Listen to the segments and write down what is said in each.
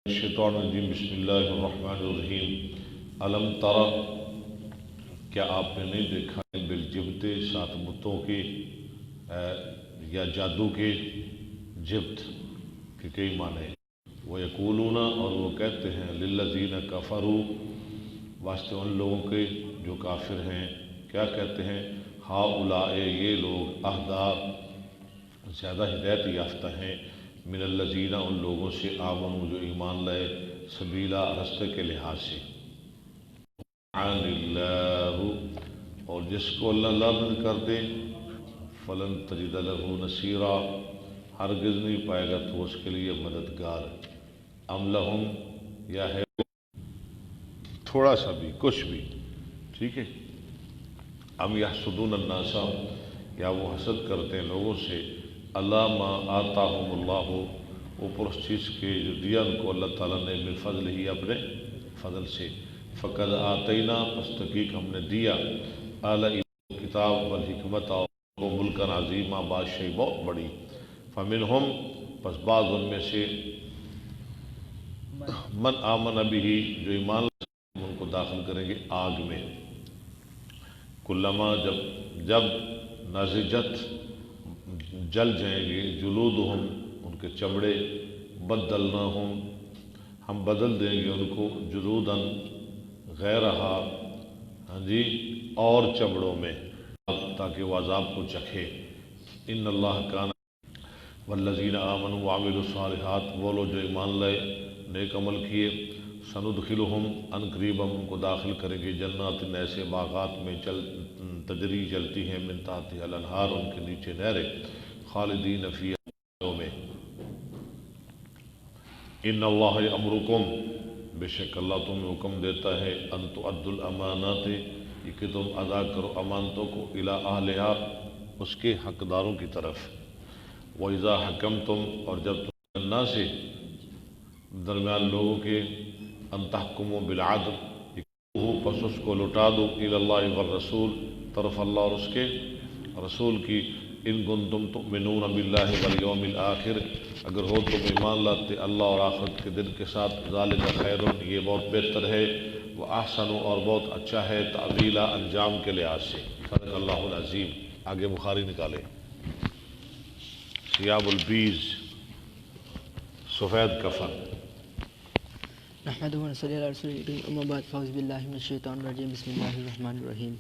الشیطان الرجیم بسم اللہ الرحمن الرحیم علم ترى کیا آپ نے نہیں دیکھا بالجبت سات بتوں کے یا جادو کے جبت کے کئی معنی وہ یقولون اور وہ کہتے ہیں للذین کفروا واسطے ان لوگوں کے جو کافر ہیں کیا کہتے ہیں ہؤلاء یہ لوگ اہدی زیادہ ہدایت یافتہ ہیں من الذین ان لوگوں سے آمنوا جو ایمان لائے سبیلا رستے کے لحاظ سے عن اللہ اور جس کو اللہ لعنت کر دے فلن تجد له نصیرا ہرگز نہیں پائے گا تو اس کے لیے مددگار ام لہم یا ہے تھوڑا سا بھی کچھ بھی ٹھیک ہے ام یحسدون الناس یا وہ حسد کرتے ہیں لوگوں سے اللہ ما آتاہم اللہ اوپر اس چیز کے جو دیا ان کو اللہ تعالیٰ نے من فضل ہی اپنے فضل سے فقد آتینا پس تحقیق ہم نے دیا آل کتاب والحکمت کو ملکن عظیمہ بادشاہی بہت بڑی فمنہم پس بعض ان میں سے من آمن بھی جو ایمان ان کو داخل کریں گے آگ میں کلما جب نازجت جل جائیں گے جلودہم ان کے چمڑے بدلناہم ہم بدل دیں گے ان کو جلوداً غیرہا ہاں جی اور چمڑوں میں تاکہ وہ عذاب کو چکھے ان اللہ کان والذین آمنوا وعملوا الصالحات وہ لوگ جو ایمان لائے نیک عمل کیے سندخلہم ان قریب ہم ان کو داخل کریں گے جنات ایسے باغات میں تجری چلتی ہیں من تحتہا الانہار ان کے نیچے نہریں خالدین فیہا میں ان اللہ امرکم بے شک اللہ تمہیں حکم دیتا ہے ان تؤدوا الامانات کہ تم ادا کرو امانتوں کو الی اہلہا اس کے حقداروں کی طرف وَإِذَا حَكَمْتُمْ اور جب تم الناس سے درمیان لوگوں کے ان تحکموا بالعدل پس اس کو لٹا دو الی اللہ والرسول طرف اللہ اور اس کے رسول کی ان کنتم تؤمنون باللہ والیوم الآخر اگر ہو تم ایمان لاتے اللہ اور آخرت کے دن کے ساتھ ذالک خیر یہ بہت بہتر ہے وہ احسن اور بہت اچھا ہے تعویلا انجام کے لحاظ سے صدق اللہ العظیم آگے بخاری نکالے ثیاب البیض سفید کفن نحمده ونصلي على رسوله الكريم اما بعد فاعوذ بالله من الشيطان الرجيم بسم الله الرحمن الرحيم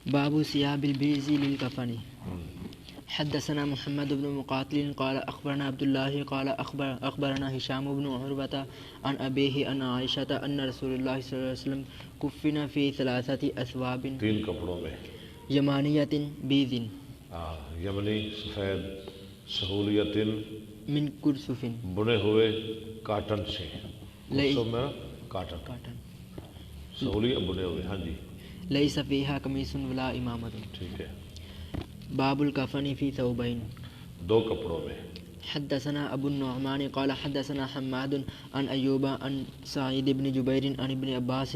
باب ثياب البيض للكفن حدثنا محمد بن مقاتل قال اخبرنا عبد الله قال اخبرنا هشام بن عروة عن ابيه عن عائشة ان رسول الله صلى الله عليه وسلم كفن في ثلاثة اثواب تین کپڑوں میں یمانیۃ بیض یمنی سفید سہولیت من کرسف بنے ہوئے کاٹن سے میں کاٹن سہولیت بنے ہوئے ہاں جی لیس فیہا قمیص ولا امامۃ ٹھیک ہے باب الکفن فی ثوبین دو کپڑوں میں حدثنا ابو النعمان قال حدثنا حماد عن ایوب عن سعید بن جبیر عن ابن عباس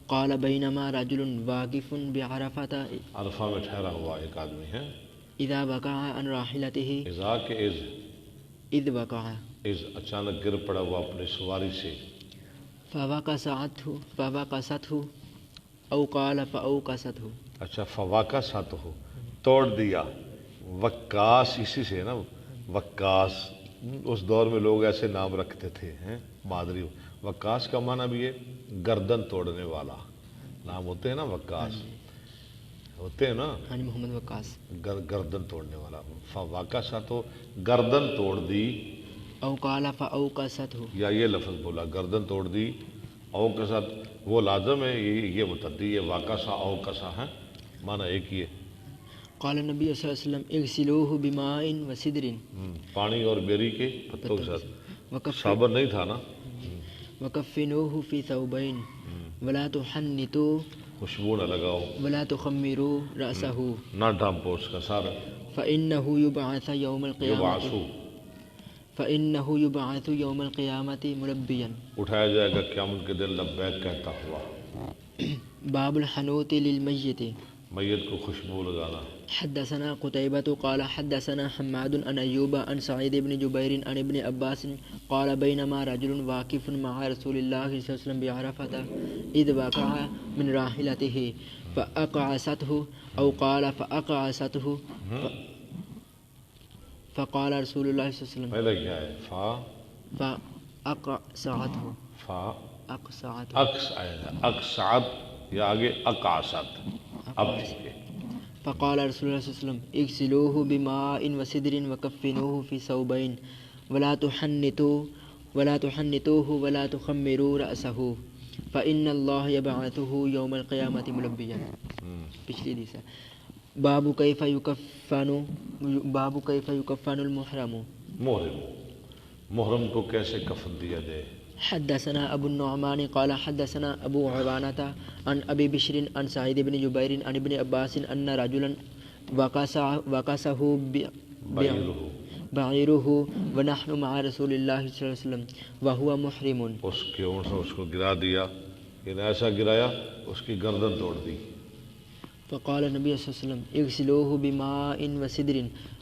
قال بینما رجل واقف بعرفۃ عرفہ میں ٹھہرا ہوا ایک آدمی ہے اذا وقع عن راحلته اذا کے اذ وقع از اچانک گر پڑا ہوا اپنی سواری سے فوقسته او قال فاوقسته اچھا فواقسته توڑ دیا وقاص اسی سے نا وقاص اس دور میں لوگ ایسے نام رکھتے تھے ہیں مادری وقاص کا معنی بھی ہے گردن توڑنے والا نام ہوتے ہیں نا وقاص ہوتے ہیں نا ہاں محمد وقاص گردن توڑنے والا فواقسته گردن توڑ دی او قال فاوقسته یا یہ لفظ بولا گردن توڑ دی اوقست وہ لازم ہے یہ متعدی ہے واقعہ اوقسا ہے معنی ایک ہی ہے قال النبی صلی اللہ علیہ وسلم اغسلوه بماء وسدر پانی اور بیری کے پتوں کے ساتھ صابر نہیں تھا نا وکفنوه فی ثوبین ولا تحنطوا خوشبو نہ لگاؤ ولا تخمروا رأسه نہ ڈھانپو اس کا سارا فإنه يبعث يوم القيامة فإنه يبعث يوم القيامة ملبيا اٹھایا جائے گا قیامت کے دن لبیک کہتا ہوا باب الحنوط للمیت میت کو خوشبو لگانا. حدثنا قتيبة قال حدثنا حماد عن أيوب عن سعيد بن جبير عن ابن عباس قال بينما رجل واقف مع رسول الله صلى الله عليه وسلم بعرفة إذ وقع من راحلته فأقعسته أو قال فأقعسته فقال رسول الله صلى الله عليه وسلم پہلے کیا ہے؟ فأقعسته اقصعت یا آگے اقعصت. اب ٹھیک ہے. فقال رسول الله صلى الله عليه وسلم اغسلوه بماء وسدر وكفنوه في ثوبين ولا تحنطوه ولا تخمروا رأسه فإن الله يبعثه يوم القيامة ملبيا. پچھلی حدیث ہے. باب كيف يكفن المحرم. محرم کو کیسے کفن دیا جائے. حدثنا ابو النعمان قال حدثنا ابو عوانة عن ابي بشر عن سعيد بن جبير عن ابن عباس ان رجلا وقسه بعيره ونحن مع رسول الله صلى الله عليه وسلم وهو محرم. اس کے اونٹ سے اس کو گرا دیا، یعنی ایسا گرایا اس کی گردن توڑ دی. فقال النبي صلى الله عليه وسلم اغسلوه بماء وسدر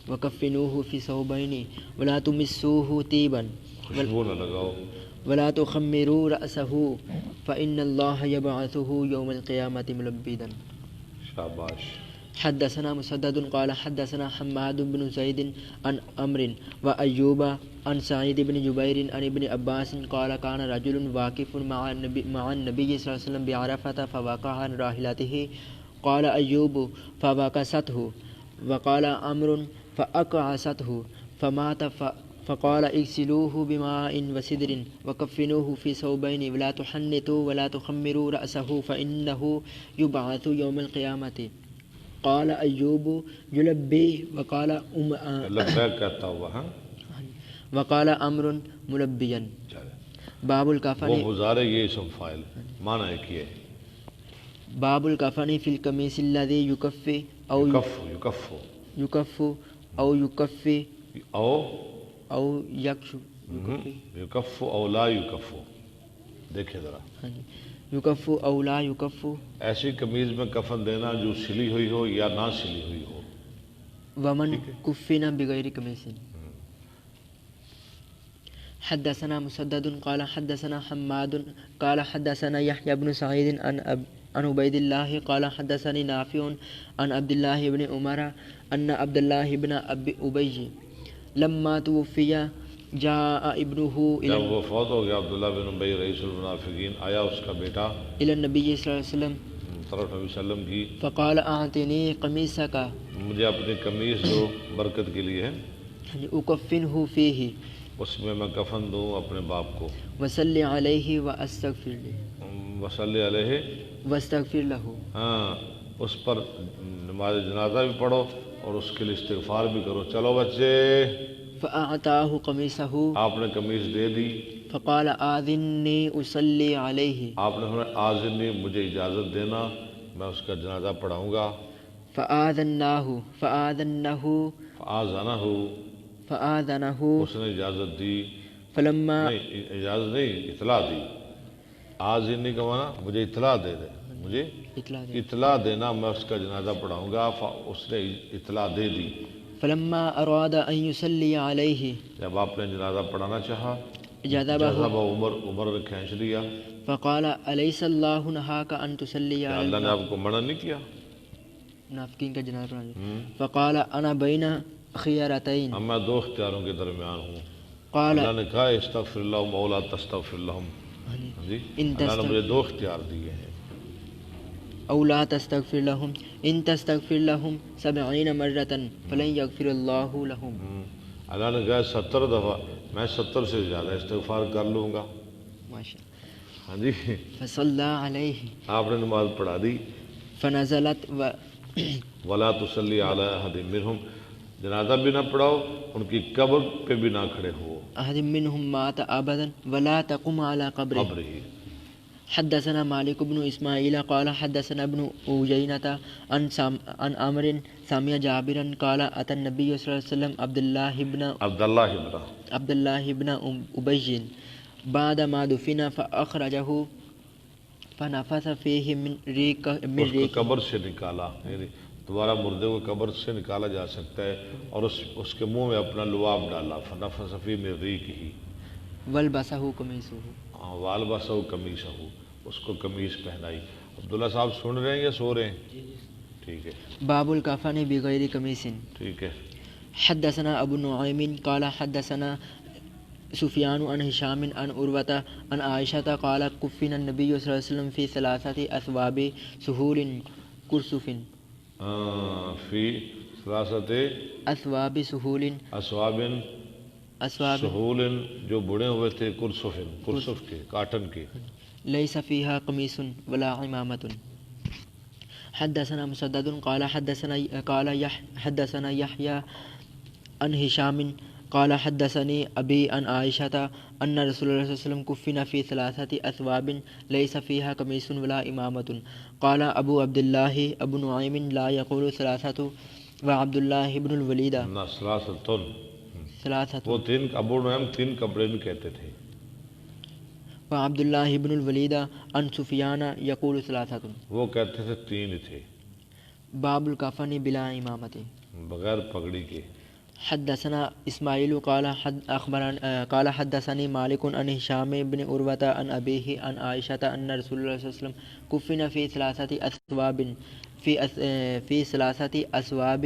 وكفنوه في ثوبين ولا تمسوه طيبا خوشبو نہ لگاؤ ولا تخمروا رأسه فإن الله يبعثه يوم القيامة ملبدا. شاباش. حدثنا مسدد قال حدثنا حماد بن زيد عن عمرو وأيوب عن سعيد بن جبير عن ابن عباس قال كان رجل واقف مع النبي صلى الله عليه وسلم بعرفة فوقع عن راحلته قال أيوب فوقسته وقال عمرو فأقعسته فمات فقال اغسلوه بماء وسدر وكفنوه في ثوبين ولا تحنطوا ولا تخمروا رأسه فإنه يبعث يوم القيامة. قال أيوب يلبي وقال کہتا ہوا. وقال عمرو ملبيا. باب الكفن. وہ گزارے یہ اسم فاعل معنی ہے کہ باب الكفن في القميص الذي يكفي أو يكفي او یکشو یکف او لا یکف. دیکھیں ذرا یکف او لا یکف. ایسی قمیض میں کفن دینا جو سلی ہوئی ہو یا نہ سلی ہوئی ہو. ومن کفن بغیر قمیص. حدثنا مسدد قال حدثنا حماد قال حدثنا يحيى بن سعيد عن عبيد الله قال حدثني نافع عن عبد الله بن عمر ان عبد الله بن ابي لما توفي جاء ابنه جب وہ فوت ہو گیا عبداللہ بن ابی رئیس المنافقین، آیا اس کا بیٹا الى النبي صلی اللہ علیہ وسلم طرف نبی صلی اللہ علیہ وسلم کی. فقال اعطني قميصك. مجھے اپنی قمیص دو برکت کے لیے ہے. اکفنه فيه. اس میں میں کفن دوں اپنے باپ کو. وصلی علیہ واستغفر له. وصلی علیہ واستغفر له. ہاں اس پر نماز جنازہ بھی پڑھو اور اس کے لیے استغفار بھی کرو. چلو بچے. فاعطاه قمیصه. آپ نے قمیص دے دی. فقال آذنی اصلی علیہ. آپ نے فرمایا آذنی مجھے اجازت دینا میں اس کا جنازہ پڑھاؤں گا. فآذنہ اس نے اجازت دی. فلما اجازت نہیں اطلاع دی. آذنی کا معنی مجھے اطلاع دے دے، مجھے اطلاع دینا میں اس کا جنازہ پڑھاؤں گا. اس نے اطلاع دے دی. فلما اراد ان يصلي عليه. جب آپ نے جنازہ پڑھانا چاہا جذبه عمر نے کھینچ لیا. فقال اليس الله نهاك ان تصلي عليه. اللہ نے آپ کو منع نہیں کیا منافقین کا جنازہ پڑھانے. فقال انا بين خيارتين. میں دو اختیاروں کے درمیان ہوں. قال اللہ نے کہا استغفر اللہم او لا تستغفر لهم. جی اللہ نے مجھے دو اختیار دیے ہیں. او لا تستغفر لهم ان تستغفر لهم 70 مرة فلن يغفر الله لهم. اللہ نے کہا 70 دفعہ میں 70 سے زیادہ استغفار کر لوں گا. ماشاءاللہ. ہاں جی. فصلى عليه. آپ نے نماز پڑھا دی. فنزلت ولا تصلی علی احد منهم. جنازہ بھی نہ پڑھاؤ ان کی قبر پہ بھی نہ کھڑے ہو. احد منهم مات ابدا ولا تقم على قبره. حدثنا مالك بن اسماعيل قال حدثنا ابن عيينة عن عمرو سمع جابرا قال اتى النبي صلى الله عليه وسلم عبد الله بن ابي بعد ما دفن فنفث فيه من ريق اس کو قبر سے نکالا، یعنی دوبارہ مردے کو قبر سے نکالا جا سکتا ہے، اور اس کے منہ میں اپنا لعاب ڈالا، فنفث فیہ من ریقہ، والبسه قمیصه، والبسہ قمیصہ، اس کو قمیص پہنائی۔ عبداللہ صاحب سن رہے ہیں یا سو رہے ہیں؟ ٹھیک ہے، باب الکفن بغیر قمیص۔ ٹھیک ہے۔ حدثنا ابو نعیم قال حدثنا سفیان عن ہشام عن عروة عن عائشة قال کفن النبی صلی اللہ علیہ وسلم فی ثلاثة اثواب سہول کرسف، فی ثلاثت اثواب سہول، اسواب اسواب سہول، جو بڑے ہوئے تھے، کرسف کے، کاٹن کے۔ لیس فیہا قمیص ولا عمامۃ۔ حدثنا مسدد قال حدثنا یحییٰ عن ہشام قال حدثني ابی عن عائشة ان رسول اللہ صلی اللہ علیہ وسلم کفن فی ثلاثة اثواب لیس فیہا قمیص ولا عمامۃ۔ قال ابو عبد اللہ ابو نعیم لا یقول ثلاثة وعبد اللہ بن الولید ثلاثتن، ثلاثة وہ ابو نعیم 3 کپڑے بھی کہتے تھے۔ وعبد اللہ بن الولید عن سفیان یقول ثلاثة، وہ کہتے تھے 3 تھے، باب الکفن بلا امامۃ۔ بغیر پگڑی کے۔ حدثنا اسماعیل قال حدثني مالک عن ہشام بن عروة عن ابیہ عن عائشة ان رسول اللہ صلی اللہ علیہ وسلم کفن فی ثلاثة اثواب فی ثلاثة اثواب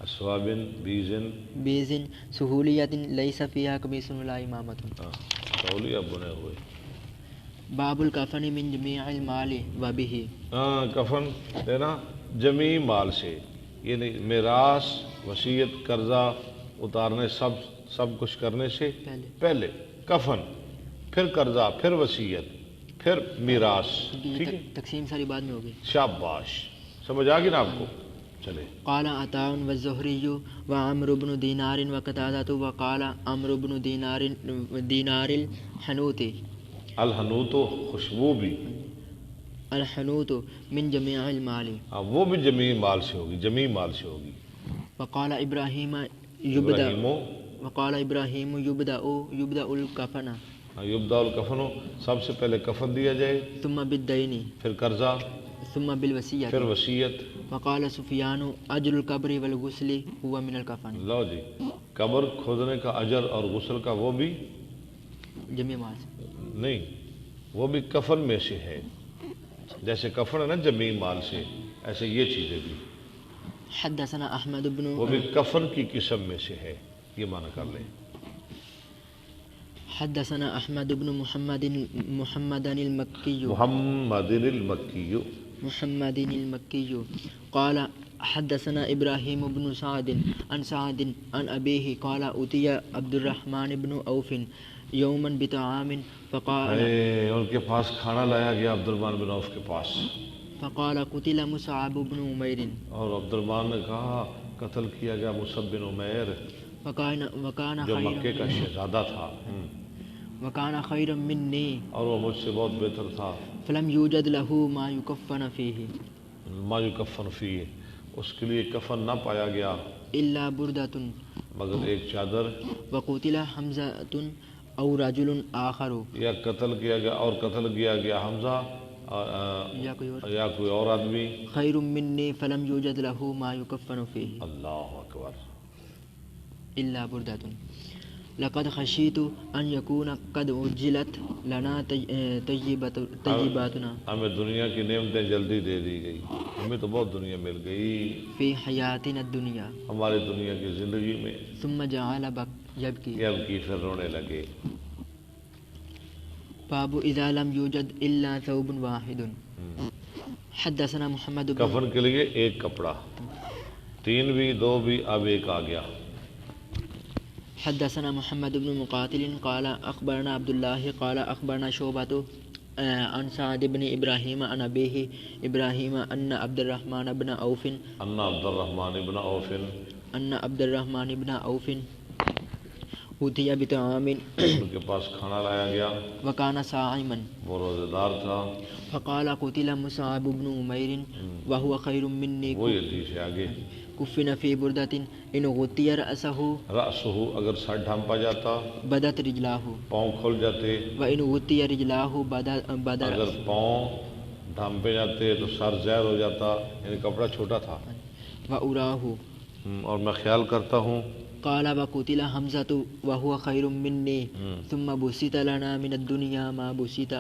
اسواب بیز سہولیت لیس فیہا قمیص ولا امامۃ۔ تولیہ بنے ہوئے۔ باب الکفن من جمیع المال و بہ، کفن دینا جمیع مال سے، یعنی میراث، وصیت، قرضہ اتارنے، سب کچھ کرنے سے پہلے کفن، پھر قرضہ، پھر وصیت، پھر میراث۔ ٹھیک ہے، تقسیم ساری بعد میں ہوگی۔ شاباش، سمجھ آ گئی نا آپ کو؟ چلے۔ قال عطاء والزہری وعمرو بن دینار وقتادہ وقال عمرو بن دینار الحنوتی، الحنوت خوشبو بھی، الحنوت من جمیع المال، وہ بھی جمیع مال سے ہوگی، جمیع مال سے ہوگی۔ وقال ابراہیم یبدأ الکفن، یبدأ الکفن، سب سے پہلے کفن دیا جائے، ثم بالدین، پھر قرضہ، ثم بالوصیۃ، پھر وصیت۔ وقال سفیان اجر القبر والغسل هو من الکفن، لو جی، قبر کھودنے کا اجر اور غسل کا وہ بھی جمیع مال سے نہیں، وہ بھی کفن میں سے ہے، جیسے کفن ہے نا جمیع مال سے، ایسے یہ چیزیں بھی، حدثنا احمد بن، وہ بھی کفن کی قسم میں سے ہے، یہ معنی کر لیں۔ حدثنا احمد بن محمد المکی، محمد المکی قال حدثنا ابراہیم بن سعد عن سعد عن ابیہ قال اتي عبد الرحمن بن عوف یوما بطعام فقال، ان کے پاس کھانا لایا گیا عبد الرحمن بن عوف کے پاس، فقال قتل مصعب بن عمیر، اور عبد الرحمن نے کہا قتل کیا گیا مصعب بن عمیر، وکان جو مکے کا شہزادہ تھا، وکان خیرا منی، اور وہ مجھ سے بہت بہتر تھا۔ فلم یوجد له ما یکفن فیہ، ما یکفن فیہ، اس کے لیے کفن نہ پایا گیا الا بردۃ، مگر ایک چادر، وقتل حمزۃ او رجل آخر، یا قتل کیا گیا اور قتل کیا گیا حمزہ یا کوئی اور آدمی، خیر منی فلم یوجد له ما یکفن فیہ اللہ اکبر، الا بردۃ، لقد خشیت ان یکون قد عجلت لنا طیباتنا، ہمیں دنیا کی نعمتیں جلدی دے دی گئی، ہمیں تو بہت دنیا مل گئی فی حیاتنا الدنیا، ہماری دنیا کی زندگی میں، ثم جعل یبکی، اب کی پھر رونے لگے۔ باب اذا لم یوجد الا ثوب واحد۔ حدثنا محمد بن، کفن کے لیے ایک کپڑا، 3 بھی 2 بھی، اب ایک آ گیا۔ حدثنا محمد بن مقاتل قال اخبرنا عبد الله قال اخبرنا شعبة عن سعد بن ابراہیم عن ابیہ ابراہیم ان عبد الرحمن بن عوف، ان عبد الرحمن بن عوف، ان عبد الرحمن بن عوف اوتي بطعام، ان کے پاس کھانا لایا گیا، وكان صائما، وہ روزہ دار تھا، فقال قتل مصعب بن عمیر وهو خير مني، وہی حدیث ہے آگے، کفن فی بردۃ ان غطی رأسہ رأسہ اگر سر ڈھانپا جاتا بدت رجلاہ پاؤں کھل جاتے، و ان غطی رجلاہ بدا اگر رأسہ پاؤں ڈھانپے جاتے تو سر ظاہر ہو جاتا، یعنی کپڑا چھوٹا تھا۔ و اراہ اور میں خیال کرتا ہوں قال وقتل حمزۃ وهو خیر منی ثم بسط لنا من الدنیا ما بسط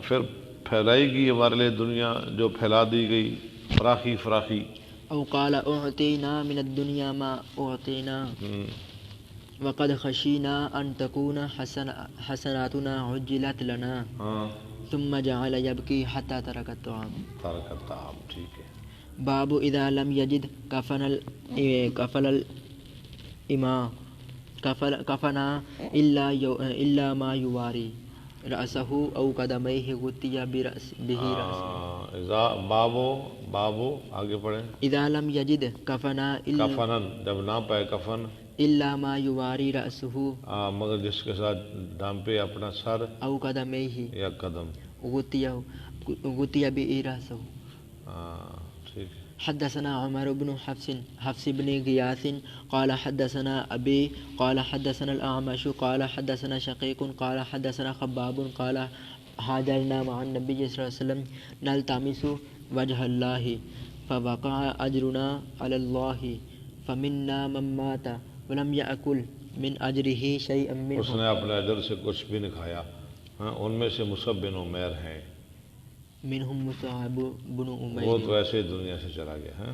پھر پھیلائی گئی ہمارے لیے دنیا جو پھیلا دی گئی، فراخی فراخی۔ او قال اعطینا من الدنیا ما اعطینا وقد خشینا ان تکون حسناتنا عجلت لنا ہاں ثم جعل یبکی حتی ترک الطعام۔ ترک الطعام، ٹھیک ہے۔ باب اذا لم یجد کفنا الا ما یواری رأسہ او قدمیہ غطی بہ رأسہ۔ بابو آگے پڑھیں۔ اذا لم یجد کفنا کفنن، جب نہ پائے کفن، الا ما یواری رأسہ مگر جس کے ساتھ ڈھانپے اپنا سر او قدمیہ یا قدم، غطی بہ رأسہ۔ ٹھیک ہے۔ حدثنا عمر بن حفص بن غیاث قال حدثنا ابي قال حدثنا الاعمش قال حدثنا شقيق قال حدثنا خباب قال حاضرنا مع النبي صلى الله عليه وسلم نلتمس وجه الله فوقع اجرنا على الله فمنا من مات ولم يأكل من اجره شيئا منه۔ اس نے اپنے اجر سے کچھ بھی نہیں کھایا، ان میں سے مصعب بن عمیر ہیں، منهم مصعب بن وہ عمیر تو ایسے دنیا سے چلا گیا ہے۔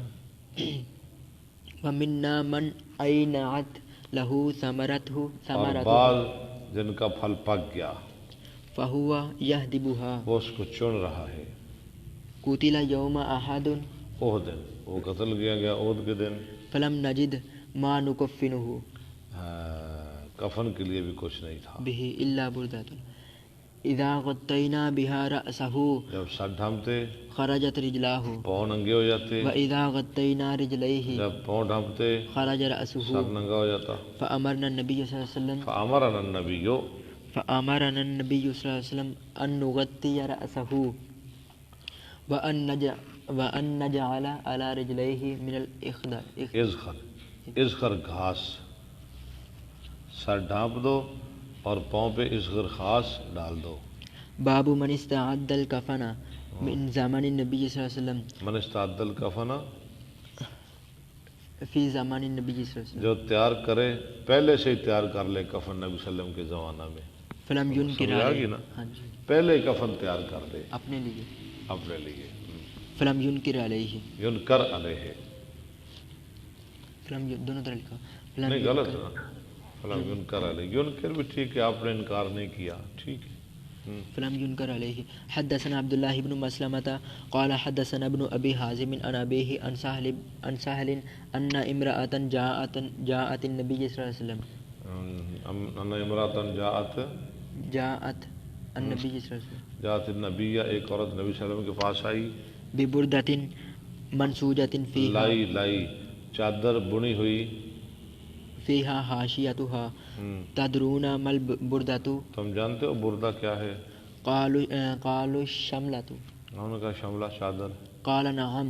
ومنا من أينعت له ثمرته اور بعض جن کا پھل پک گیا فهو يهدبها وہ اس کو چن رہا ہے۔ قتل يوم أحد اوہ دن وہ قتل کیا گیا، احد کے دن، فلم نجد ما نكفنه کفن کے لیے بھی کچھ نہیں تھا۔ به إلا بردة اذا غطينا بها رأسه جب سر ڈھانپتے خرجت رجلاه پاؤں ننگے ہو جاتے، واذا غطينا رجليه جب پاؤں ڈھانپتے خرج سر رأسه ننگا ہو جاتا۔ فأمرنا النبي صلى الله عليه وسلم فامرنا النبی فأمرنا النبي صلى الله عليه وسلم أن نغطي رأسه وأن نجعل على رجليه من الإخضر ازخر گھاس، سر ڈھانپ دو اور پاؤں پہ ازخر خاص ڈال دو۔ باب من استعد الكفن من زمان النبي صلى الله عليه وسلم من استعد الکفن، في زمان النبي صلى الله عليه وسلم جو تیار کرے پہلے سے ہی تیار کر لے کفن نبی صلی اللہ علیہ وسلم کے زمانہ میں، فلم ينكر سمجھ آ گئی عليه نا؟ ہاں جی پہلے کفن تیار کر دے اپنے لیے اپنے لیے۔ فلم ينكر عليه ینکر علیہ، فلم دونوں طرح لکھا فلم نہیں غلط ہے نا، فلم ینکر علیہ، ینکر بھی ٹھیک ہے، آپ نے انکار نہیں کیا، ٹھیک ہے۔ فلم ينكر عليه حدثنا عبد الله بن مسلمة قال حدثنا ابن أبي حازم عن أبيه عن سهل أن امرأة جاءت النبي صلى الله عليه وسلم ان امرأة جاءت النبي صلى الله عليه وسلم جاءت النبی، ایک عورت نبی صلی اللہ علیہ وسلم کے پاس آئی، ببردة منسوجة فيها لائی چادر بنی ہوئی، فيها حاشيتها تدرون ما البردة تم جانتے ہو بردہ کیا ہے؟ قالوا الشملة انہوں نے کہا شملہ چادر۔ قال نعم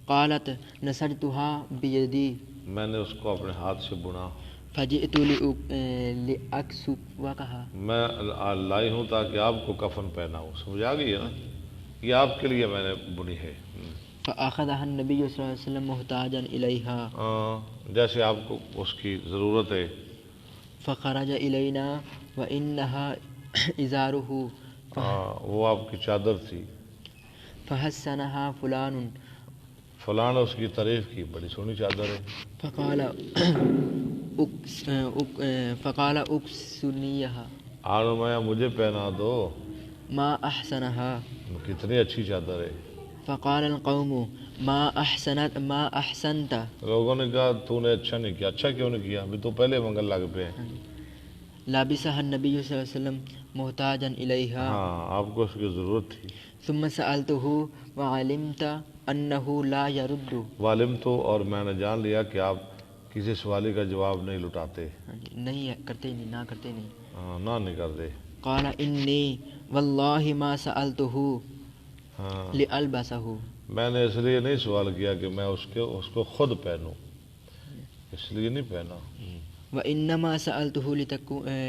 قالت نسجتها بيدي میں نے اس کو اپنے ہاتھ سے بنا، فجئت لأكسوكها میں لائی ہوں تاکہ آپ کو کفن پہناؤں، سمجھ آ گئی ہے نا، یہ آپ کے لیے میں نے بنی ہے۔ فأخذها النبي صلى الله عليه وسلم محتاجا إليها جیسے آپ کو اس کی ضرورت ہے۔ فخرج إلينا وإنها إزاره وہ آپ کی چادر تھی، فحسنها فلاں نے اس کی تعریف کی، بڑی سونی چادر ہے۔ فقال اكسنيها آنمایا مجھے پہنا دو، ما أحسنها کتنی اچھی چادر ہے۔ فقال القوم ما أحسنت لوگوں نے کہا تو نے اچھا نہیں کیا، اچھا کیوں نہیں کیا، ابھی تو پہلے منگل لگ پہ ہیں۔ لابسها النبي صلى الله عليه وسلم محتاجا إليها ہاں آپ کو اس کی ضرورت تھی۔ ثم سألته وعلمت أنه لا يرد عالم تو، اور میں نے جان لیا کہ آپ کسی سوالی کا جواب نہیں لٹاتے، نہیں کرتے نہیں، نہ کرتے نہیں۔ نہ نہیں کرتے۔ قال إني والله ما سألته ہاں لألبسه میں نے اس لیے نہیں سوال کیا کہ میں اس کو خود پہنوں، اس لیے نہیں پہنا۔ وَإِنَّمَا سَأَلْتُهُ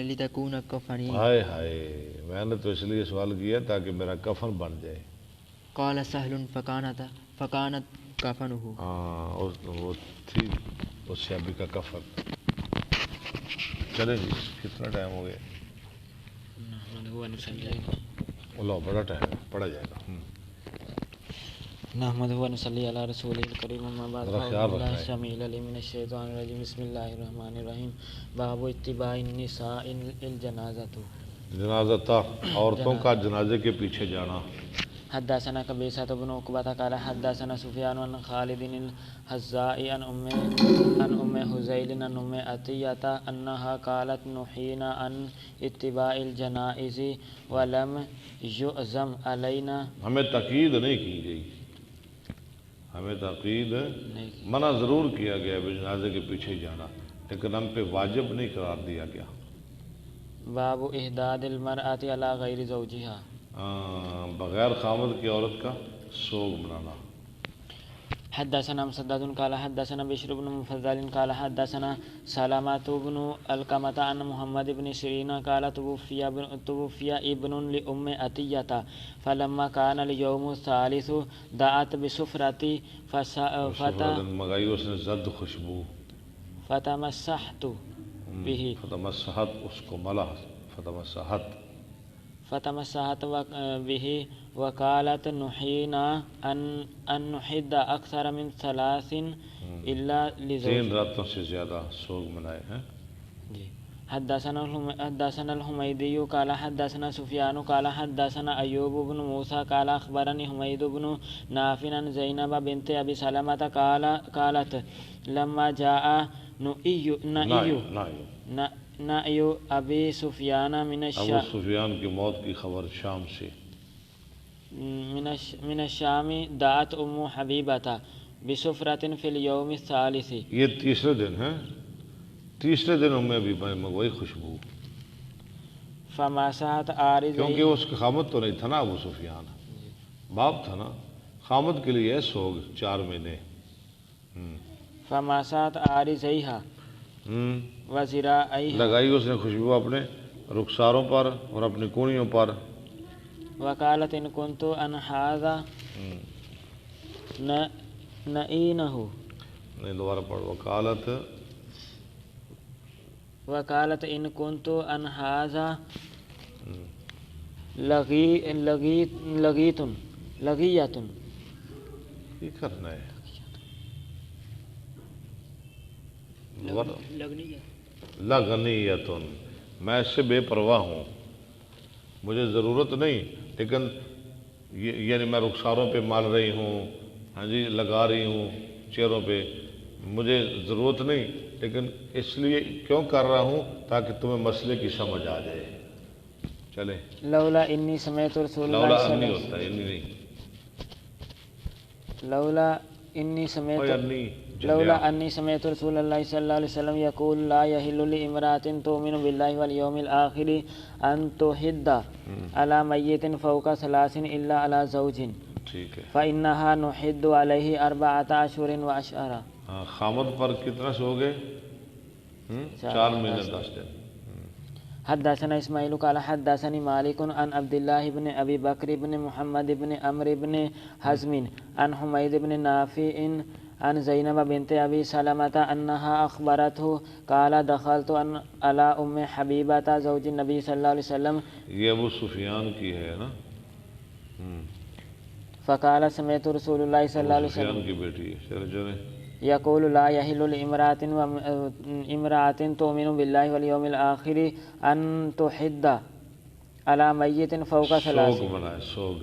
لِتَكُونَ كَفَنِي ہائے ہائے، میں نے تو اس لیے سوال کیا تاکہ میرا کفن بن جائے۔ قَالَ سَهْلٌ فَكَانَتْ كَفَنُهُ۔ ہاں وہ تھی اس صحابی کا کفن۔ چلیں جی، کتنا ٹائم ہو گیا؟ اللہ بڑا ٹائم ہے، پڑھا جائے گا۔ نحمده ونصلي على رسوله الكريم اما بعد ذرا فاعوذ خیال بالله رکھنا ہے۔ السميع العليم من الشيطان الرجيم بسم الله الرحمن الرحيم باب اتباع النساء الجنازة۔ جنازہ تھا، عورتوں کا جنازے کے پیچھے جانا۔ حدثنا قبيصة بن عقبة قال حدثنا سفيان عن خالد الحذاء عن أم هذيل عن أم عطية أنها قالت نهينا عن اتباع الجنائز ولم يعزم علينا۔ ہمیں تاکید نہیں کی گئی، ہمیں تاکید منع ضرور کیا گیا ہے جنازے کے پیچھے جانا، لیکن ہم پہ واجب نہیں قرار دیا گیا۔ باب احداد المرأة على غیر زوجها۔ بغیر خامد کی عورت کا سوگ منانا۔ حدثنا مسدد قال حدثنا بشر بن مفضل قال حدثنا سلامة بن القمة عن محمد بن سيرين قال توفي ابن لأم عطية فلما كان اليوم الثالث دعت بسفرة مگائی اس نے زد خوشبو، فتمسحت به، فتمسحت اس کو ملا، فتمسحت به وقالت نحينا أن نحد أكثر من 3 إلا لزوج۔ 3 راتوں سے زیادہ سوگ منائے ہیں۔ حدثنا الحميدي قال حدثنا سفيان قال حدثنا أيوب بن موسى قال أخبرني حميد بن نافع عن زينب بنت أبي سلمة قالت لما جاء نعي أبي سفيان من ابو سفیان کی موت کی خبر شام سے، من الشام دعت أم حبيبة بسفرة في اليوم الثالث۔ یہ تیسرے دن ہے، تیسرے دن میں بھی وہی خوشبو، فمسحت عارض، کیونکہ اس کا خامد تو نہیں تھا نا، ابو سفیان باپ تھا نا، خامد کے لیے سوگ 4 مہینے۔ فمسحت عارضیها وذراعیها، لگائی اس نے خوشبو اپنے رخساروں پر اور اپنی کونیوں پر۔ وقالت ان كنت ان هذا نئینه، نہیں دوبارہ پڑھ، وقالت ان كنت ان هذا لغیۃ، یہ کرنا ہے لغنیتن، میں اس سے بے پرواہ ہوں، مجھے ضرورت نہیں، لیکن یعنی میں رخساروں پہ مال رہی ہوں، ہاں جی لگا رہی ہوں چہروں پہ، مجھے ضرورت نہیں، لیکن اس لیے کیوں کر رہا ہوں تاکہ تمہیں مسئلے کی سمجھ آ جائے۔ چلیں، لولا انی سمعت رسول لولا اللہ صلی انی اللہ ہوتا ہے، انی نہیں، لولا انی سمعت کوئی انی لولا انی سمعت رسول اللہ صلی اللہ علیہ وسلم یقول لا یحل لامرأة تؤمن باللہ والیوم الآخر ان تحد علی میت فوق 3 الا علی زوج، ٹھیک ہے۔ فإنها نحد علیہ 4 اشہر وعشرا۔ خامد پر کتنا سو گئے؟ 4 مہینے 10 دن۔ حدثنا اسماعیل قال حدثني مالك عن عبد الله بن ابي بكر بن محمد بن عمرو بن حزم عن حميد بن نافع عن زينب بنت ابي سلمة انها اخبرته قال دخلت على ام حبيبة زوج النبي صلى الله عليه وسلم، یہ ابو سفیان کی ہے نا، فقال سمعت رسول الله صلى الله عليه ابو سفیان وسلم کی بیٹی ہے، چلے يقول لا يحل لامرأة تؤمن بالله واليوم الآخر أن تحد على ميت فوق 3 سوگ بنائے، سوگ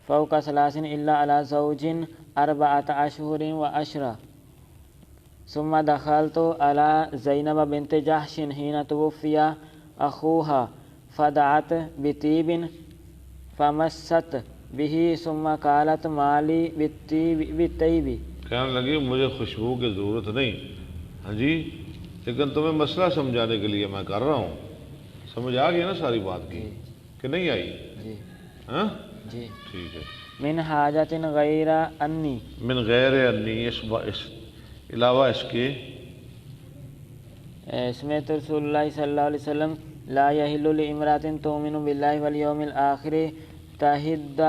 فوق 3 إلا على زوج 4 أشهر وعشرا۔ ثم دخلت على زينب بنت جحش حين توفي أخوها فدعت بطيب فمست به ثم قالت مالي بالطيب، کہنے لگی مجھے خوشبو کی ضرورت نہیں، ہاں جی، لیکن تمہیں مسئلہ سمجھانے کے لیے میں کر رہا ہوں۔ سمجھ آ گئی نا ساری بات کی کہ نہیں آئی؟ جی ہاں جی ٹھیک ہے۔ من حاجت غیر انی من غیر انی، اس علاوہ اس کے سمعت رسول اللہ صلی اللہ علیہ وسلم لا یحل لامرأۃ تؤمن باللہ والیوم الآخر تحد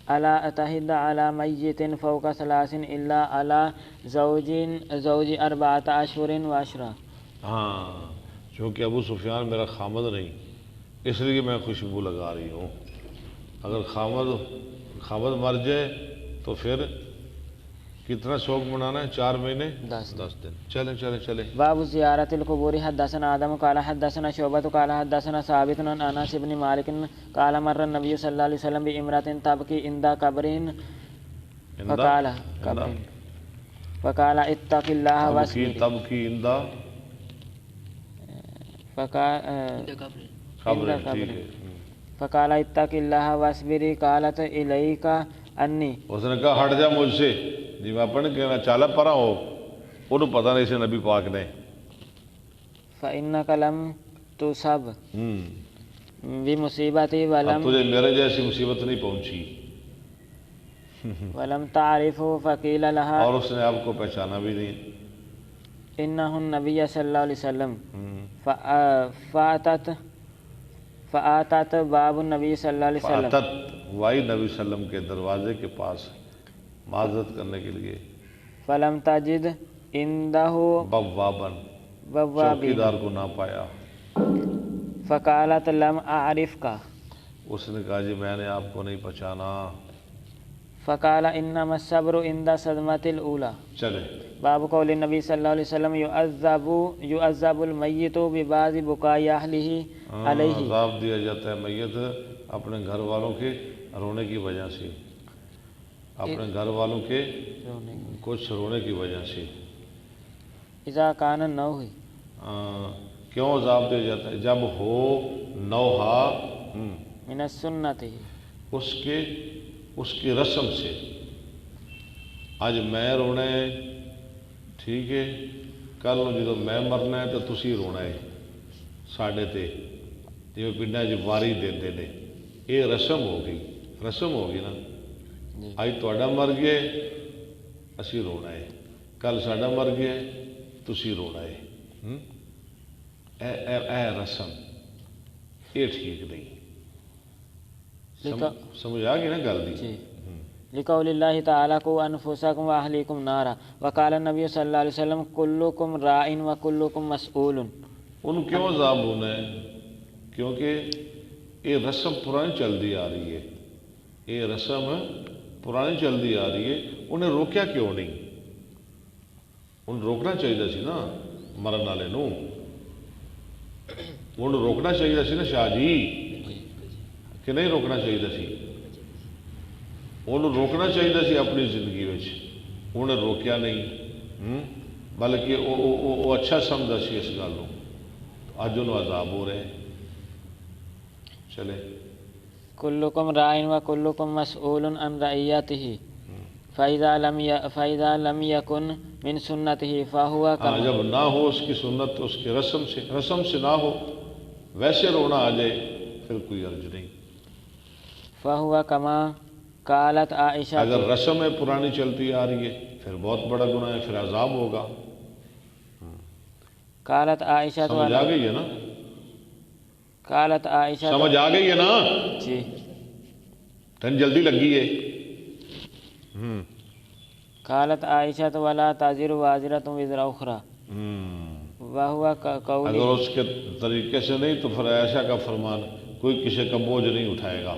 علی میت فوق ثلاث الا علی زوج 4 اشہر و عشرہ. ہاں، چونکہ ابو سفیان میرا خامد نہیں، اس لیے میں خوشبو لگا رہی ہوں. اگر خامد مر جائے تو پھر کتنا شوق منانا ہے؟ 4 مہینے 10 دن. چلیں. باب زیارت القبور. حدثنا آدم قال حدثنا شعبۃ قال حدثنا ثابت عن انس بن مالک قال مر النبي صلی اللہ علیہ وسلم بامرأة تبكي عند قبر فقال اتق الله واصبر. تب کی اندہ خبر، ٹھیک ہے. فقال اتق الله واصبر قالت الیک انی. اس نے کہا ہٹ جا مجھ سے، جی میں اپنے کہنا چالا پرا ہو، انہوں پتہ نہیں سے نبی پاک نے. فإنک لم تصب بمصیبت اب ولم تجھے میرے جیسی مصیبت نہیں پہنچی. تعرف فقیل لها اور اس نے آپ کو پہچانا بھی نہیں. انہ النبی صلی اللہ علیہ وسلم فآتت باب النبی صلی اللہ علیہ وسلم. فاتت وائی نبی صلی اللہ علیہ وسلم کے دروازے کے پاس معذرت کرنے کے لیے. فلم تجد عندہ بوابن، بوابین چوکیدار کو نہ پایا. فقالت لم اعرفک. اس نے کہا جی میں نے آپ کو نہیں پہچانا. فقال انما الصبر عند صدمۃ الاولی. چلے. باب قول النبی صلی اللہ علیہ وسلم یعذب المیت ببعض بکاء اہلہ علیہ. عذاب دیا جاتا ہے میت اپنے گھر والوں کے رونے کی وجہ سے، اپنے گھر والوں کے کچھ رونے کی وجہ سے. اذا کان نوح. کیوں عذاب دیا جاتا ہے؟ جب ہو نوحہ من السنت. اس کی رسم سے. آج میں رونا ہے، ٹھیک ہے، کل جدو میں مرنا ہے تو تسی رونا ہے ساڈے تے، جی پنڈا چ واری دیندے نے. یہ رسم ہو گئی نا. اج تہاڈا مر گیا اسی رونا ہے، کل ساڈا مر گیا تسی رونا ہے. اے رسم یہ ٹھیک نہیں. سمجھ آ گئی نا گل دی. لقول اللہ تعالی قوا انفسکم واہلیکم نارا. وقال النبی صلی اللہ علیہ وسلم کلکم راع وکلکم مسئول. ان کیوں عذاب ہونا ہے؟ کیونکہ یہ رسم پرانی چلتی آ رہی ہے. یہ رسم پرانی چلتی آ رہی ہے. انہیں روکیا کیوں نہیں؟ انہیں روکنا چاہیے سی نا مرن والے نوں. انہیں روکنا چاہیے سی نا شاہ جی، کہ نہیں روکنا چاہیے سی؟ انہوں روکنا چاہیے سی اپنی زندگی میں. انہیں روکیا نہیں، بلکہ وہ اچھا سمجھا سی اس گل. اج انہوں عذاب ہو رہے ہیں. چلے. کلکم راع وکلکم مسئول عن رعیتہ فإذا لم یکن من سنتہ فہو کما. جب نہ ہو اس کی سنت، اس کی رسم سے نہ ہو، ویسے رونا آ جائے پھر کوئی عرض نہیں. فہو کما قالت عائشہ. اگر رسم ہے پرانی چلتی آ رہی ہے پھر بہت بڑا گناہ ہے، پھر عذاب ہوگا. قالت عائشہ. سمجھ آ گئی ہے نا؟ قالت عائشہ. سمجھ آ گئی ہے نا؟ جی. تن جلدی لگی ہے. قالت عائشہ ولا تزر وازرۃ وزر اخری. وہو قول. اگر اس کے طریقے سے نہیں تو پھر عائشہ کا فرمان کوئی کسی کا بوجھ نہیں اٹھائے گا.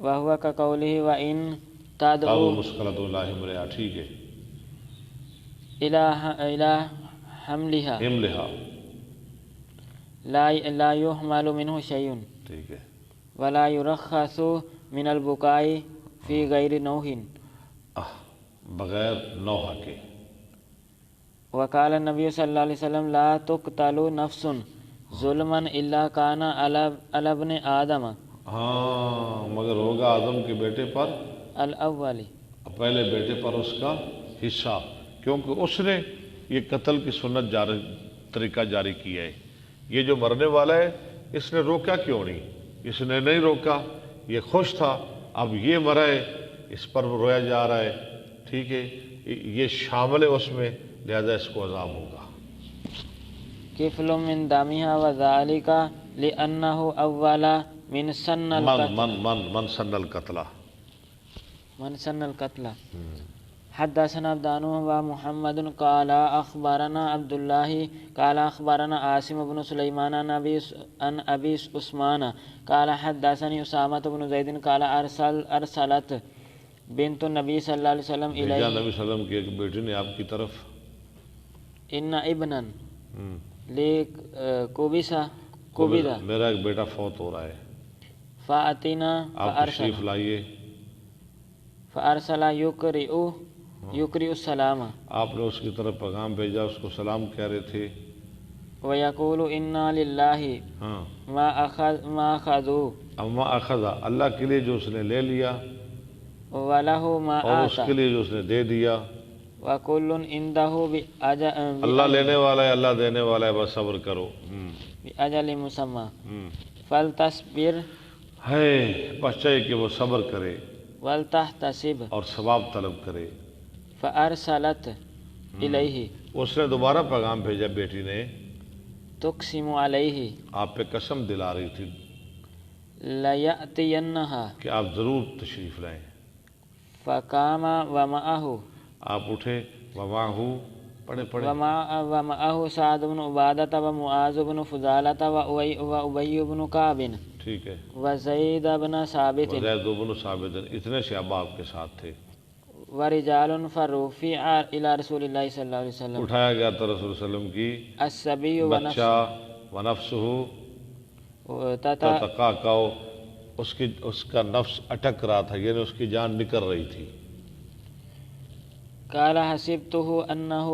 وہو کقولہ وان تدعو تدعو مشکلۃ اللہ امرئ. ٹھیک ہے. الی حملها لا يحمل منه شيء. ٹھیک ہے. ولا يرخص من البكاء في غير نوح. بغیر نوحہ کے. وقال النبی صلی اللہ علیہ وسلم لا تقتل نفس ظلما الا كان على ابن آدم. ہاں، مگر ہوگا آدم کے بیٹے پر الاولی. پہلے بیٹے پر اس کا حصہ، کیونکہ اس نے یہ قتل کی سنت طریقہ جاری کیا ہے. یہ جو مرنے والا ہے اس نے روکا کیوں نہیں؟ اس نے نہیں روکا، یہ خوش تھا، اب یہ مرے، اس پر رویا جا رہا ہے، ٹھیک ہے، یہ شامل ہے اس میں، لہذا اس کو عذاب ہوگا۔ کفل من دامها وذلك لأنه أول من سن من سن القتلہ من سن القتل حدثنا عبدان ومحمد قال أخبرنا عبد الله قال أخبرنا عاصم بن سليمان عن أبي عثمان قال حدثني أسامة بن زيد قال أرسلت بنت النبي صلى الله عليه وسلم بھیجا إليه نبی صلی اللہ علیہ وسلم کی ایک بیٹی نے آپ کی طرف، إن ابنا لكوبيسا كوبيدا میرا ایک بیٹا فوت ہو رہا ہے، فأتينا آپ تشریف لائیے۔ فأرسل يقرئ السلام آپ نے اس کی طرف پیغام بھیجا، اس کو سلام کہہ رہے تھے، ويقول إنا لله ہاں ما أخذوا اما اخذا، اللہ کے لیے جو اس نے لے لیا، وله ما اور اس کے آتى لیے جو اس نے دے دیا، وكل عنده اللہ لینے والا ہے، اللہ دینے والا ہے، بس صبر کرو۔ بأجل مسمى فلتصبر ہے بس چاہیے کہ وہ صبر کرے ولتحتسب اور ثواب طلب کرے۔ فأرسلت إليه اس نے دوبارہ پیغام بھیجا بیٹی نے، تقسم عليه آپ پہ قسم دلا رہی تھی ليأتينها کہ آپ ضرور تشریف لائیں۔ فقام ومعه آپ اٹھے، وماہو پڑھے پڑھے، ومعه سعد بن عبادة ومعاذ بن فضالة وأبي بن كعب ٹھیک ہے، وزید بن ثابت زید بن ثابت، اتنے صحابہ آپ کے ساتھ تھے۔ ورجال فرفع إلى رسول الله صلی اللہ علیہ وسلم اٹھایا گیا تھا رسول صلی اللہ علیہ وسلم کی الصبی بچہ، ونفسہ ونفسه تتقاقع، اس کا نفس اٹک رہا تھا، یعنی اس کی جان نکل رہی تھی۔ قال حسبته أنه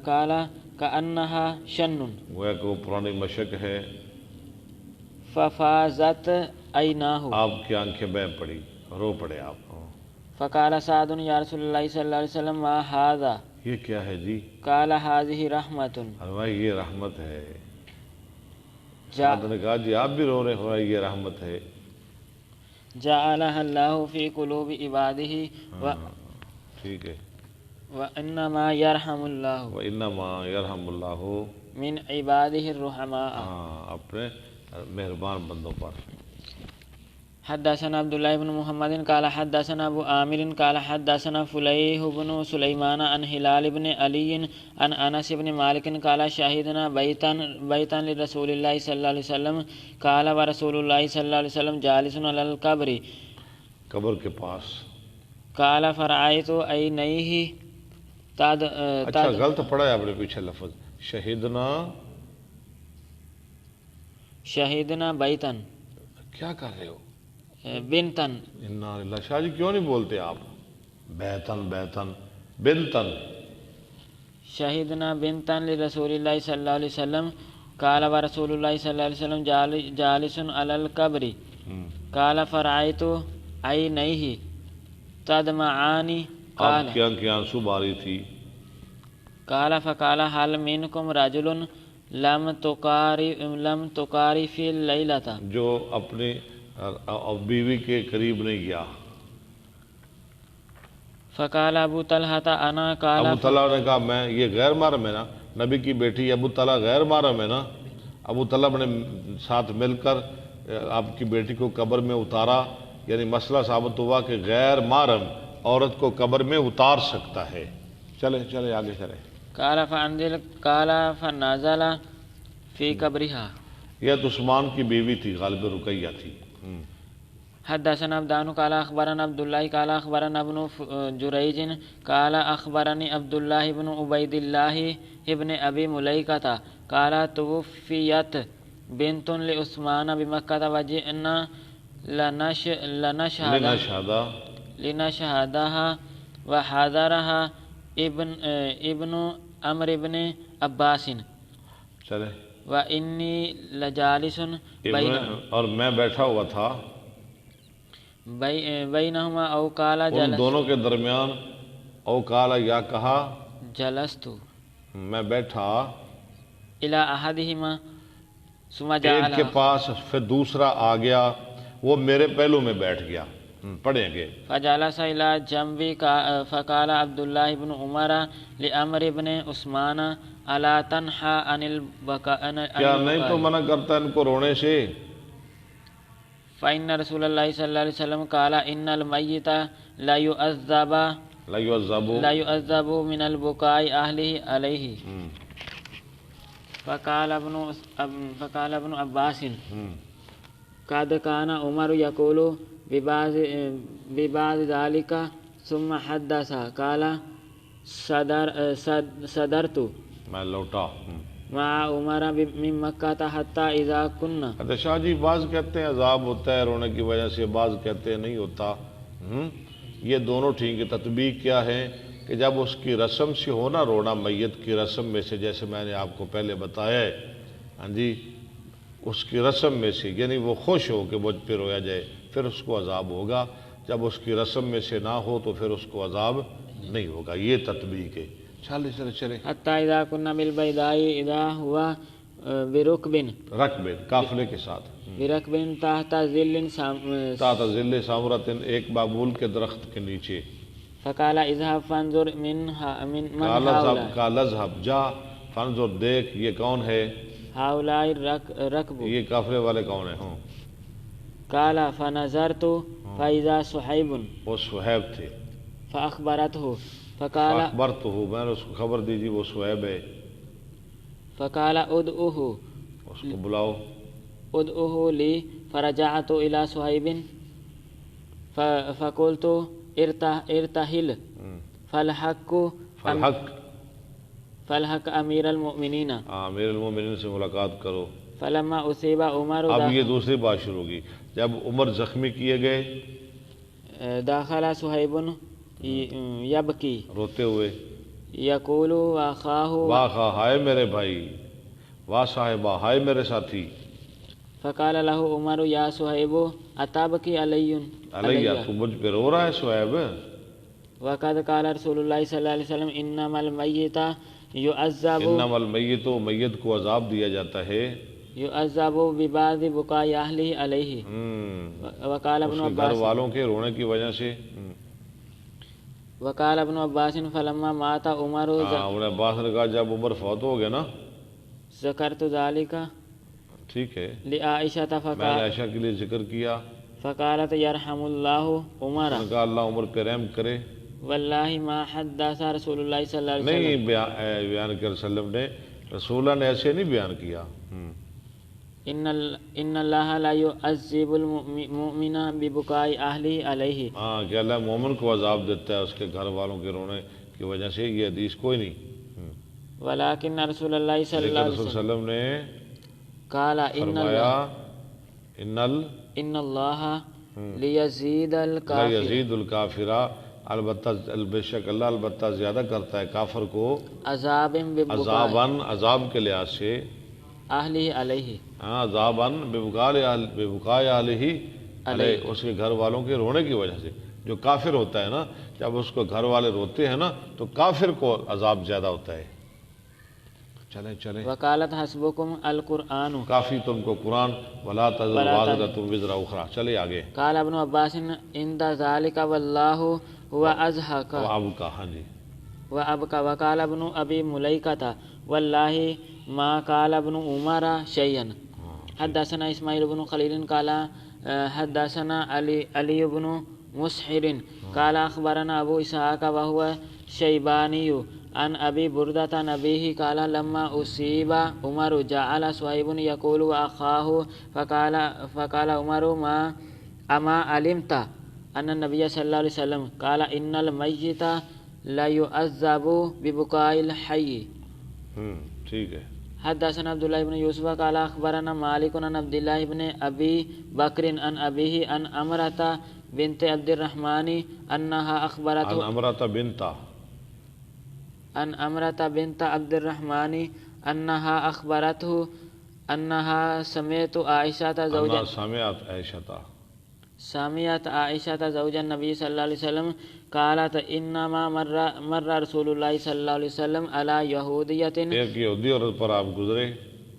قال كأنها شن گویا کہ وہ پرانی مشق ہے، ففازت عيناه آپ کی آنکھیں بہہ پڑی، رو پڑے آپ۔ فقال سعد يا رسول الله صلى الله عليه وسلم ما هذا یہ کیا ہے جی؟ قال هذه رحمة فرمایا یہ رحمت ہے۔ جاء سعد نے کہا جی آپ بھی رو رہے ہیں، فرمایا یہ رحمت ہے۔ جعلها الله في قلوب عباده ٹھیک ہے، وإنما يرحم الله وَإِنَّمَا يَرْحَمُ اللَّهُ من عباده الرحماء اپنے مہربان بندوں پر۔ حدثنا عبد الله بن محمد قال حدثنا ابو عامر قال حدثنا فليح بن سليمان عن هلال بن علي عن انس بن مالك قال شهدنا بيتا لرسول الله صلى الله عليه وسلم قال ورسول الله صلى الله عليه وسلم جالس على القبر قبر کے پاس۔ قال فرأيت عينيه اچھا غلط پڑھا ہے آپ نے پیچھے لفظ، شہیدنا بیتا کیا کر رہے ہو؟ بنتن انا للہ، شاہ جی کیوں نہیں بولتے آپ بیتن بیتن بنتن؟ شہدنا بنتن لرسول اللہ صلی اللہ علیہ وسلم قال ورسول اللہ صلی اللہ علیہ وسلم جالس علی القبر قال فرأيت عینیہ تدمعان آپ کی آنکھیں آنسو باری تھی۔ قال فقال هل منکم رجل لم تقاری فی اللیلۃ، جو اپنی بیوی کے قریب نہیں گیا۔ فقال ابو طلحہ انا قال ابو طلحہ نے کہا میں، یہ غیر محرم ہے نا، نبی کی بیٹی ابو طلحہ غیر محرم ہے نا۔ ابو طلحہ نے ساتھ مل کر آپ کی بیٹی کو قبر میں اتارا، یعنی مسئلہ ثابت ہوا کہ غیر محرم عورت کو قبر میں اتار سکتا ہے۔ چلے چلے آگے چلے۔ قال فانزل قال فنزل فی قبرها، یہ تو عثمان کی بیوی تھی، غالب رقیہ تھی۔ حدثنا عبدان قال اخبرنا عبد الله قال اخبرنا ابن جريج قال اخبرني عبد الله بن عبيد الله ابن ابي مليكة قال توفيت بنت لعثمان بمكة وجئنا لنشهدها وحضرها ابن عمرو بن عباس چلے وإني لجالس اور میں بیٹھا ہوا تھا بینہما او قال ان دونوں کے درمیان، او قال یا کہا جلست میں بیٹھا، الی احدہما ثم ایک کے جعل پاس پھر دوسرا آ گیا، وہ میرے پہلو میں بیٹھ گیا۔ پڑھیں گے۔ فجلس إلى جنبي فقال عبد الله بن عمر لعمر بن عثمان ألا تنهى عن البكاء کیا نہیں تو منع کرتا ان کو رونے سے؟ فإن رسول الله صلى الله عليه وسلم قال إن الميت لا يعذب لا يعذبوا لا يعذب من البكاء أهله عليه فقال ابن عباس قد كان عمر يقول ببعض ذلك ثم حدث قال صدرت میں لوٹا۔ مع عمر من مکہ حتی اذا كنا کہتے شاہ جی بعض کہتے ہیں عذاب ہوتا ہے رونے کی وجہ سے، بعض کہتے ہیں نہیں ہوتا۔ یہ دونوں ٹھیک ہے۔ تطبیق کیا ہے کہ جب اس کی رسم سے ہو نا رونا، میت کی رسم میں سے، جیسے میں نے آپ کو پہلے بتایا ہے، ہاں جی، اس کی رسم میں سے، یعنی وہ خوش ہو کہ مجھ پہ رویا جائے، پھر اس کو عذاب ہوگا۔ جب اس کی رسم میں سے نہ ہو تو پھر اس کو عذاب نہیں ہوگا۔ یہ تطبیق ہے۔ چلے چلے چلے۔ حتی اذا كنا بالبيداء اذا هو بركب رقبے قافلے کے ساتھ، بركب تحت ظل تحت ظل سامرۃ، ایک بابول کے درخت کے نیچے۔ فقال اذهب فانظر من هؤلاء قال اذهب، جا، فانظر، دیکھ، یہ کون ہے؟ هؤلاء الركب یہ قافلے والے کون ہیں؟ قال فنظرت فاذا صحيب وہ صہیب تھے۔ فاخبرته فقال اخبرتہ، میں نے اس کو خبر دی جی وہ صہیب ہے، فقال ادعوه اس کو بلاؤ۔ ادعوه لي فرجعت الى صهيب فقلت ارتحل فالحق امیر المؤمنین، امیر المؤمنین سے ملاقات کرو۔ فلما اصیب عمر اب یہ دوسری بات شروع ہوگی، جب عمر زخمی کیے گئے، داخل صہیب یبکی روتے ہوئے، یقول واخاہ واہ خواہ، ہائے میرے بھائی، واہ صاحبہ، ہائے میرے ساتھی۔ فقال له عمر یا صہیب اتبکی علیہ، تو مجھ پہ رو رہا ہے صہیب؟ وقد قال رسول اللہ صلی اللہ علیہ وسلم انما المیت یعذب، انما المیت، میت کو عذاب دیا جاتا ہے، یعذب ببعض بکاء اہلہ علیہ۔ وقال ابن اس کے گھر عباس والوں کے رونے کی وجہ سے۔ وقال ابن عباس فلما مات عمر ابن عباس نے کہا جب عمر فوت ہو گیا نا، ذکرت ذلك ٹھیک ہے، لعائشہ میں نے عائشہ کے لیے ذکر کیا، فقالت یرحم اللہ عمر، نے کہا اللہ عمر پہ رحم کرے۔ واللہ ما حدث رسول اللہ صلی اللہ علیہ وسلم، نہیں بیان کر وسلم نے، رسول اللہ نے ایسے نہیں بیان کیا۔ ان اللہ لا يعذب المؤمن ببکاء اہلہ علیہ، ہاں کہ اللہ مومن کو عذاب دیتا ہے اس کے گھر والوں کے رونے کی وجہ سے، یہ حدیث کوئی نہیں۔ ولکن رسول اللہ صلی لیکن اللہ رسول علیہ صلی اللہ علیہ وسلم وسلم نے قال فرمایا ان اللہ لیزید لا الکافر، یزید الکافرہ، البتہ بے شک اللہ البتہ زیادہ کرتا ہے کافر کو عذاب ببکاء عذاباً، عذاب کے لحاظ سے، اہلہ علیہ، ہاں عذاباً ببکاء علیہ علیہ، اس کے گھر والوں کے رونے کی وجہ سے۔ جو کافر ہوتا ہے نا، جب اس کو گھر والے روتے ہیں نا تو کافر کو عذاب زیادہ ہوتا ہے۔ چلیں چلیں، وقالت حسبکم القرآن، کافی تم کو قرآن، ولا تزر وازرۃ وزر اخری۔ چلے آگے۔ قال ابن عباس عند ذلك واللہ هو اضحک اب کا، ہاں جی، وابکى وقال ابن ابی ملیکۃ واللہ ما قال ابن عمر شیئا۔ حدثنا اسماعیل بن خلیل قال حدثنا علی بن مسحر قال اخبرنا ابو اسحاق وهو شیبانی عن ابی بردۃ عن ابیہ قال لما اصیب عمر جعل صہیب یقول واخاہ فقال عمر اما علمت ان النبی صلی اللہ علیہ وسلم قال ان المیت لا يعذب ببکاء الحی۔ ٹھیک ہے۔ حدثنا عبد الله بن يوسف قال اخبرنا مالك عن عبد الله بن ابي بكر عن ابيه عن امرة بنت عبد الرحمن انها اخبرته عن امرة بنت عبد الرحمن انها اخبرته انها سمعت عائشة زوجا سمعت عائشة زوج النبي صلى الله عليه وسلم قالت انما مر رسول الله صلی اللہ علیہ وسلم على یہودیت، ایک یہودی عورت پر آپ گزرے،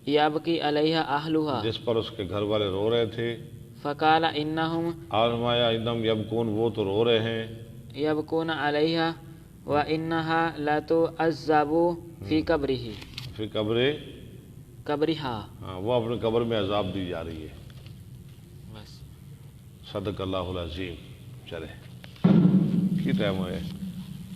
یبکی علیہا اہلہا جس پر اس کے گھر والے رو رہے تھے. فقال انہم آزمایا انم یبکون، وہ تو رو رہے ہیں. یبکون علیہا وانہا لتعذب فی قبرہ پھر قبرہا. ہاں وہ اپنے قبر میں عذاب دی جا رہی ہے. بس صدق اللہ العظیم. چلے کی ٹائم ہے؟